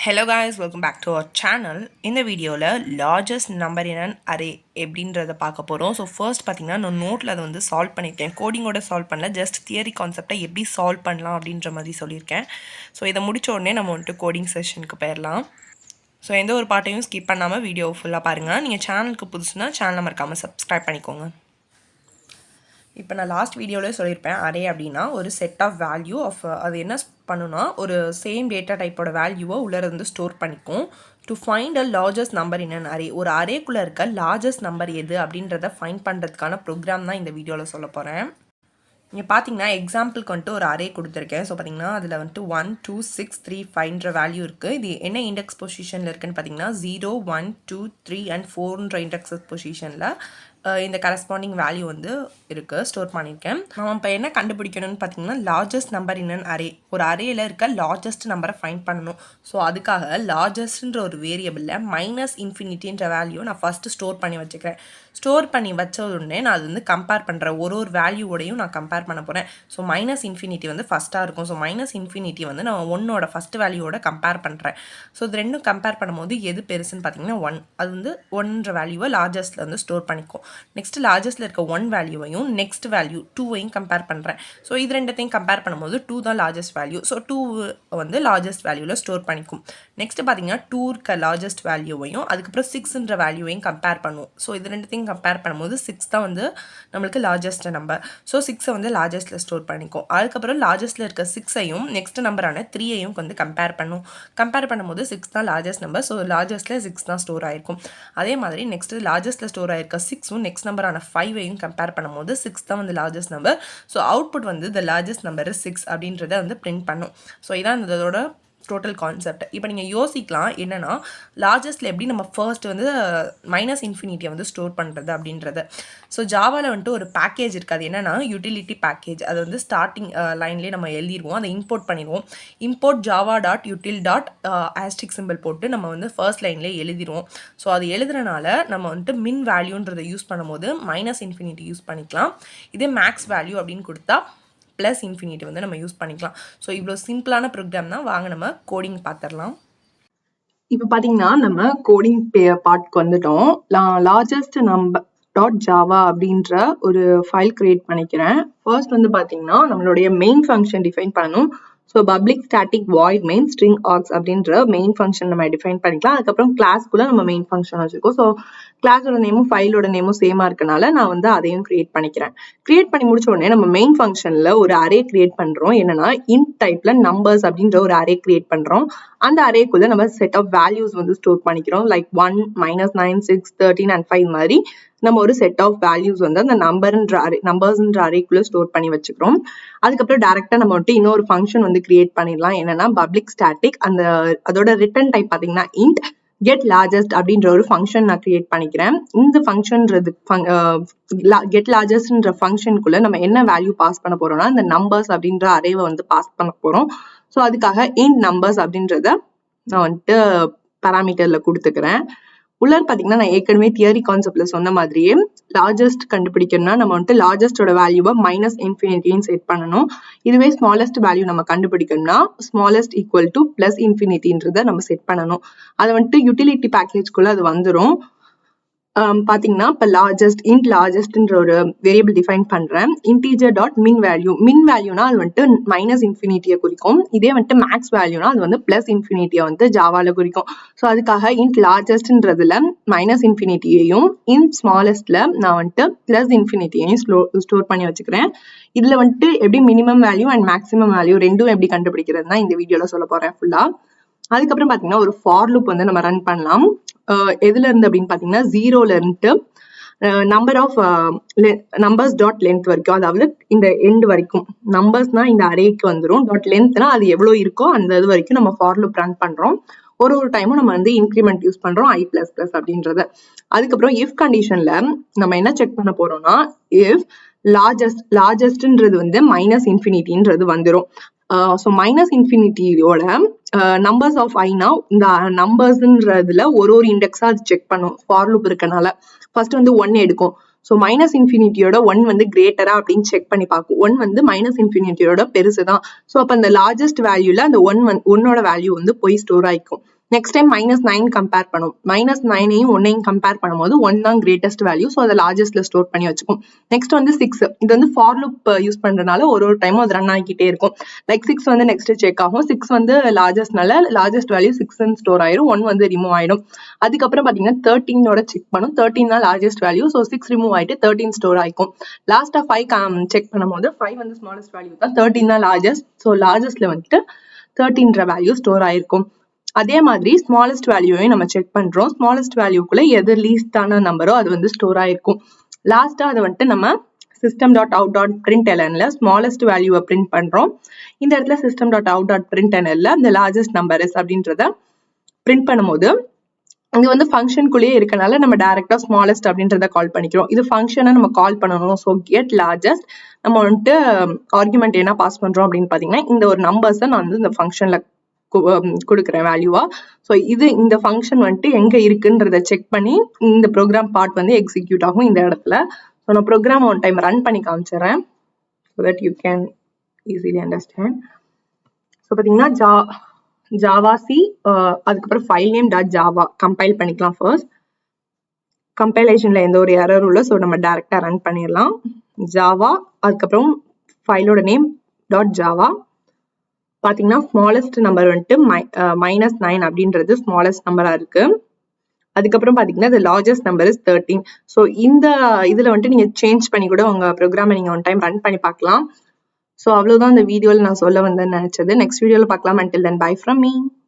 Hello guys, welcome back to our channel. இந்த வீடியோவில் largest number in an array எப்படின்றத பார்க்க போகிறோம். ஸோ ஃபர்ஸ்ட் பார்த்தீங்கன்னா நான் நோட்டில் அதை வந்து சால்வ் பண்ணியிருக்கேன். கோடிங்கோட சால்வ் பண்ணல, ஜஸ்ட் தியரி கான்செப்டை எப்படி சால்வ் பண்ணலாம் அப்படின்ற மாதிரி சொல்லியிருக்கேன். ஸோ இதை முடித்த உடனே நம்ம வந்துட்டு கோடிங் செஷனுக்கு போயிடலாம். ஸோ எந்த ஒரு பாட்டையும் ஸ்கிப் பண்ணாமல் வீடியோ ஃபுல்லாக பாருங்கள். நீங்கள் சேனலுக்கு புதுசுனா சேனலை மறக்காமல் சப்ஸ்கிரைப் பண்ணிக்கோங்க. இப்போ நான் லாஸ்ட் வீடியோவில் சொல்லியிருப்பேன், அரே அப்படின்னா ஒரு செட் ஆஃப் வேல்யூ ஆஃப் அது என்ன பண்ணுன்னா ஒரு சேம் டேட்டா டைப்போட வேல்யூவை உள்ளே இருந்து ஸ்டோர் பண்ணிக்கும். To find a largest number in an array, ஒரு அரேக்குள்ளே இருக்க லார்ஜஸ்ட் நம்பர் எது அப்படின்றத ஃபைண்ட் பண்ணுறதுக்கான ப்ரோக்ராம் தான் இந்த வீடியோவில் சொல்ல போகிறேன். இங்கே பார்த்தீங்கன்னா எக்ஸாம்பிளுக்கு வந்துட்டு ஒரு அரே கொடுத்துருக்கேன். ஸோ பார்த்தீங்கன்னா அதில் வந்துட்டு 1 2 6 3 5ன்ற வேல்யூ இருக்குது. இது என்ன இண்டெக்ஸ் பொசிஷனில் இருக்குதுன்னு பார்த்தீங்கன்னா 0 1 2 3 and 4ன்ற இண்டெக்ஸ் பொசிஷனில் இந்த கரஸ்பாண்டிங் வேல்யூ வந்து இருக்குது, ஸ்டோர் பண்ணியிருக்கேன். நம்ம இப்போ என்ன கண்டுபிடிக்கணும்னு பார்த்தீங்கன்னா largest number in an array, ஒரு அரேயில் இருக்க லார்ஜஸ்ட் நம்பரை ஃபைண்ட் பண்ணணும். ஸோ அதுக்காக லார்ஜஸ்ட்ன்ற ஒரு வேரியபிளில் மைனஸ் இன்ஃபினிட்டின்ற வேல்யூ நான் ஃபஸ்ட்டு ஸ்டோர் பண்ணி வச்சுக்கிறேன். ஸ்டோர் பண்ணி வச்ச உடனே நான் அது வந்து கம்பேர் பண்ணுறேன், ஒரு வேல்யூவோடையும் நான் கம்பேர் பண்ண போகிறேன். ஸோ மைனஸ் இன்ஃபினிட்டி வந்து ஃபஸ்ட்டாக இருக்கும். ஸோ மைனஸ் இன்ஃபினிட்டி வந்து நான் 1ஓட ஃபஸ்ட் வேல்யூவோட கம்பேர் பண்ணுறேன். ஸோ இது ரெண்டும் கம்பேர் பண்ணும்போது எது பெருசுன்னு பார்த்தீங்கன்னா 1, அது வந்து 1ன்ற வேல்யூவை லார்ஜஸ்ட்டில் வந்து ஸ்டோர் பண்ணிக்கும். நெக்ஸ்ட் லார்ஜஸ்ட்டில் இருக்க 1 வேல்யூவையும் நெக்ஸ்ட் வேல்யூ 2வையும் கம்பேர் பண்ணுறேன். ஸோ இது ரெண்டத்தையும் கம்பேர் பண்ணும்போது 2 தான் லார்ஜஸ்ட் வேல்யூ. ஸோ 2 வந்து லார்ஜஸ்ட் வேல்யூவில் ஸ்டோர் பண்ணிக்கும். நெக்ஸ்ட் பார்த்தீங்கன்னா 2 இருக்க லார்ஜஸ்ட் வேல்யூவையும் அதுக்கப்புறம் 6ன்ற வேல்யூவையும் கம்பேர் பண்ணுவோம். ஸோ இது ரெண்டுத்தையும் கம்பேர் பண்ணும்போது 6 தான் வந்து நம்மளுக்கு லார்ஜஸ்ட் நம்பர். ஸோ 6ஐ வந்து லார்ஜஸ்ட்டில் ஸ்டோர் பண்ணிக்கும். அதுக்கப்புறம் லார்ஜஸ்ட்டில் இருக்க 6ஐயும் நெக்ஸ்ட் நம்பரான 3ஐயும் வந்து கம்பேர் பண்ணும். கம்பேர் பண்ணும்போது 6 தான் லார்ஜஸ்ட் நம்பர். ஸோ லார்ஜஸ்ட்டில் 6 தான் ஸ்டோர் ஆயிருக்கும். அதே மாதிரி நெக்ஸ்ட் லார்ஜஸ்ட்டில் ஸ்டோர் ஆயிருக்க 6உம் நெக்ஸ்ட் நம்பரான 5ஐயும் கம்பேர் பண்ணும்போது 6 தான் வந்து லார்ஜஸ்ட் நம்பர். ஸோ அவுட்புட் வந்து த லார்ஜஸ்ட் நம்பர் 6 அப்படின்றத வந்து பிரிண்ட் பண்ணும். ஸோ இதான் இதோட டோட்டல் கான்செப்ட். இப்போ நீங்கள் யோசிக்கலாம் என்னென்னா லார்ஜஸ்ட்டில் எப்படி நம்ம ஃபர்ஸ்ட் வந்து மைனஸ் இன்ஃபினிட்டியை வந்து ஸ்டோர் பண்ணுறது அப்படின்றது. ஸோ ஜாவாவில் வந்துட்டு ஒரு பேக்கேஜ் இருக்குது, அது என்னென்னா யூட்டிலிட்டி பேக்கேஜ். அது வந்து ஸ்டார்டிங் லைன்லேயே நம்ம எழுதிடுவோம், அதை இம்போர்ட் பண்ணிடுவோம். Import Java dot util dot asterisk symbol போட்டு நம்ம வந்து ஃபர்ஸ்ட் லைன்லேயே எழுதிடுவோம். ஸோ அது எழுதுறனால நம்ம வந்துட்டு மின் வேல்யூன்றதை யூஸ் பண்ணும்போது மைனஸ் இன்ஃபினிட்டி யூஸ் பண்ணிக்கலாம். இதே மேக்ஸ் வேல்யூ அப்படின்னு கொடுத்தா ப்ளஸ் இன்ஃபினிட்டி வந்து நம்ம யூஸ் பண்ணிக்கலாம். ஸோ இவ்வளோ சிம்பிளான ப்ரோக்ராம் தான். வாங்க நம்ம கோடிங் பார்த்துடலாம். இப்போ பார்த்தீங்கன்னா நம்ம கோடிங் பார்ட்க்கு வந்துட்டோம். லார்ஜஸ்ட் நம்பர் டாட் ஜாவா அப்படின்ற ஒரு ஃபைல் கிரியேட் பண்ணிக்கிறேன். ஃபர்ஸ்ட் வந்து பார்த்தீங்கன்னா நம்மளுடைய மெயின் ஃபங்க்ஷன் டிஃபைன் பண்ணணும். So public static void main string arcs அப்படின்ற மெயின் ஃபங்க்ஷன் நம்ம டிஃபைன் பண்ணிக்கலாம். அதுக்கப்புறம் கிளாஸ்க்குள்ள நம்ம மெயின் ஃபங்க்ஷன் வச்சிருக்கோம். ஸோ கிளாஸோட நேமும் ஃபைலோட நேமும் சேமா இருக்கனால நான் வந்து அதையும் கிரியேட் பண்ணிக்கிறேன். கிரியேட் பண்ணி முடிச்ச உடனே நம்ம மெயின் ஃபங்க்ஷன்ல ஒரு அரே கிரியேட் பண்றோம். என்னன்னா இன்ட் டைப்ல நம்பர்ஸ் அப்படின்ற ஒரு அரே கிரியேட் பண்றோம். அந்த அரேக்குள்ள நம்ம செட் ஆஃப் வேல்யூஸ் வந்து ஸ்டோர் பண்ணிக்கிறோம். லைக் 1 -9 6 13 and 5 மாதிரி நம்ம ஒரு செட் ஆஃப் வேல்யூஸ் வந்து அந்த நம்பர்ஸ்ன்ற அரேக்குள்ள ஸ்டோர் பண்ணி வச்சுக்கிறோம். அதுக்கப்புறம் டைரக்டா நம்ம வந்துட்டு இன்னொரு ஃபங்க்ஷன் வந்து கிரியேட் பண்ணிடலாம். என்னன்னா பப்ளிக் ஸ்டாட்டிக், அதோட ரிட்டர்ன் டைப் பாத்தீங்கன்னா இன்ட் கெட் லார்ஜஸ்ட் அப்படின்ற ஒரு ஃபங்க்ஷன் நான் கிரியேட் பண்ணிக்கிறேன். இந்த ஃபங்க்ஷன்றது கெட் லார்ஜஸ்ட்ன்ற ஃபங்க்ஷனுக்குள்ள நம்ம என்ன வேல்யூ பாஸ் பண்ண போறோம்னா இந்த நம்பர்ஸ் அப்படின்ற அரேவை வந்து பாஸ் பண்ண போறோம். ஸோ அதுக்காக இன்ட் நம்பர்ஸ் அப்படின்றத நான் வந்துட்டு பாராமீட்டர்ல கொடுத்துக்கிறேன். உள்ள பாத்தீங்கன்னா நான் ஏற்கனவே தியரி கான்செப்ட்ல சொன்ன மாதிரியே லார்ஜஸ்ட் கண்டுபிடிக்கணும்னா நம்ம வந்துட்டு லார்ஜஸ்டோட வேல்யூவை மைனஸ் இன்ஃபினிட்டின்னு செட் பண்ணணும். இதுவே ஸ்மாலஸ்ட் வேல்யூ நம்ம கண்டுபிடிக்கணும்னா ஸ்மாலஸ்ட் ஈக்குவல் டு பிளஸ் இன்ஃபினிட்டின்றத நம்ம செட் பண்ணணும். அதை வந்துட்டு யூட்டிலிட்டி பேக்கேஜ்குள்ள அது வந்துடும். பாத்தீங்கன்னா இப்ப லார்ஜஸ்ட்ன்ற ஒரு வேரியபிள் டிஃபைன் பண்றேன். இன்டீஜர் டாட் மின் வேல்யூனா அது வந்துட்டு மைனஸ் இன்ஃபினிட்டியை குறிக்கும். இதே வந்துட்டு மேக்ஸ் வேல்யூனா அது வந்து பிளஸ் இன்ஃபினிட்டியை வந்து ஜாவால குறிக்கும். ஸோ அதுக்காக இன்ட் லார்ஜஸ்ட்ன்றதுல மைனஸ் இன்ஃபினிட்டியையும் இன்ட் ஸ்மாலஸ்ட்ல நான் வந்துட்டு பிளஸ் இன்ஃபினிட்டியையும் ஸ்டோர் பண்ணி வச்சுக்கிறேன். இதுல வந்துட்டு எப்படி minimum value and maximum value ரெண்டும் எப்படி கண்டுபிடிக்கிறதுனா இந்த வீடியோல சொல்ல போறேன் ஃபுல்லா. அதுக்கப்புறம் பாத்தீங்கன்னா ஒரு ஃபார் லூப் வந்து நம்ம ரன் பண்ணலாம். எதுல இருந்து அப்படின்னு பாத்தீங்கன்னா 0ல இருந்து நம்பர்ஸ் டாட் லென்த் வரைக்கும், அதாவது இந்த எண்ட் வரைக்கும் நம்பர்ஸ்னா இந்த அரேக்கு வந்துடும். டாட் லென்த்னா அது எவ்வளவு இருக்கோ அந்த இது வரைக்கும் நம்ம ஃபார் லூப் ரன் பண்றோம். ஒரு டைமும் நம்ம வந்து இன்க்ரிமெண்ட் யூஸ் பண்றோம் i++ அப்படின்றத. அதுக்கப்புறம் இஃப் கண்டிஷன்ல நம்ம என்ன செக் பண்ண போறோம்னா இஃப் லார்ஜஸ்ட்ன்றது வந்து மைனஸ் இன்ஃபினிட்டின்றது வந்துடும். So minus இன்ஃபினிட்டியோட numbers of Aina இந்த நம்பர்ஸ்ன்றதுல ஒரு இண்டெக்ஸா அது செக் பண்ணும். ஃபார் லூப் இருக்கனால ஃபர்ஸ்ட் வந்து 1 எடுக்கும். ஸோ மைனஸ் இன்ஃபினிட்டியோட 1 வந்து கிரேட்டரா அப்படின்னு செக் பண்ணி பார்க்கும். 1 வந்து மைனஸ் இன்ஃபினிட்டியோட பெருசு தான். ஸோ அப்போ அந்த லார்ஜஸ்ட் வேல்யூல அந்த 1ஓட வேல்யூ வந்து போய் ஸ்டோர் ஆயிக்கும். நெக்ஸ்ட் டைம் -9 கம்பேர் பண்ணும். -9ஐயும் 1ஐயும் கம்பேர் பண்ணும்போது 1 தான் கிரேட்டஸ்ட் வேல்யூ. ஸோ அதை லார்ஜஸ்ட்ல ஸ்டோர் பண்ணி வச்சுக்கும். நெக்ஸ்ட் வந்து 6. இது வந்து ஃபார் லூப் யூஸ் பண்றதுனால ஒரு டைமும் அது ரன் ஆகிக்கிட்டே இருக்கும். லைக் 6 வந்து நெக்ஸ்ட் செக் ஆகும். 6 வந்து லார்ஜஸ்ட்னால லார்ஜஸ்ட் வேல்யூ 6 ஸ்டோர் ஆயிரும். 1 வந்து ரிமூவ் ஆயிடும். அதுக்கப்புறம் பாத்தீங்கன்னா 13ஓட செக் பண்ணும். 13 தான் லார்ஜஸ்ட் வேல்யூ. ஸோ 6 ரிமூவ் ஆயிட்டு 13 ஸ்டோர் ஆயிக்கும். லாஸ்டா 5 செக் பண்ணும்போது 5 வந்து ஸ்மாலஸ்ட் வேல்யூ தான். 13 தான் லார்ஜஸ்ட். ஸோ லார்ஜஸ்ட்ல வந்துட்டு 13 வேல்யூ ஸ்டோர் ஆயிருக்கும். அதே மாதிரி ஸ்மாலஸ்ட் வேல்யூவையும் நம்ம செக் பண்றோம். ஸ்மாலஸ்ட் வேல்யூக்குள்ள எது லீஸ்டான நம்பரோ அது வந்து ஸ்டோர் ஆயிருக்கும். லாஸ்டா அதை வந்துட்டு நம்ம system.out.printlnல ஸ்மாலஸ்ட் வேல்யூவை பிரிண்ட் பண்றோம். இந்த இடத்துல system.out.printlnல இந்த லார்ஜஸ்ட் நம்பர் இஸ் அப்படின்றத பிரிண்ட் பண்ணும்போது இது வந்து ஃபங்க்ஷனுக்குள்ளேயே இருக்கனால நம்ம டைரக்டா ஸ்மாலஸ்ட் அப்படின்றத கால் பண்ணிக்கிறோம். இது ஃபங்க்ஷனை நம்ம கால் பண்ணணும். ஸோ கெட் லார்ஜஸ்ட் நம்ம வந்துட்டு ஆர்குமெண்ட் என்ன பாஸ் பண்றோம் அப்படின்னு பாத்தீங்கன்னா இந்த ஒரு நம்பர்ஸை நான் வந்து இந்த ஃபங்க்ஷன்ல கொடுக்குறேன் வேல்யூவா. ஸோ இது இந்த ஃபங்க்ஷன் வந்துட்டு எங்க இருக்குன்றத செக் பண்ணி இந்த ப்ரோக்ராம் பார்ட் வந்து எக்ஸிக்யூட் ஆகும் இந்த இடத்துல. ஸோ நான் ப்ரோக்ராம் ஒன் டைம் ரன் பண்ணி காமிச்சிடுறேன். So that you can easily understand. So பார்த்தீங்கன்னா ஜாவா சி அதுக்கப்புறம் ஃபைல் நேம் .java கம்பைல் பண்ணிக்கலாம். ஃபர்ஸ்ட் கம்பைலேஷன்ல எந்த ஒரு எரரும் இல்லை. ஸோ நம்ம டைரக்டா ரன் பண்ணிடலாம். ஜாவா அதுக்கப்புறம் ஃபைலோட நேம் .java பாத்தீங்கன்னா ஸ்மாலஸ்ட் நம்பர் வந்துட்டு -9 அப்படின்றது ஸ்மாலஸ்ட் நம்பரா இருக்கு. அதுக்கப்புறம் பாத்தீங்கன்னா the largest number is 13. So இந்த இதுல வந்துட்டு நீங்க சேஞ்ச் பண்ணி கூட உங்க ப்ரோக்ராமை நீங்க ஒன் டைம் ரன் பண்ணி பார்க்கலாம். ஸோ அவ்வளவுதான் இந்த வீடியோல நான் சொல்ல வந்தேன்னு நினைச்சது. நெக்ஸ்ட் வீடியோல பார்க்கலாம். until then bye from me.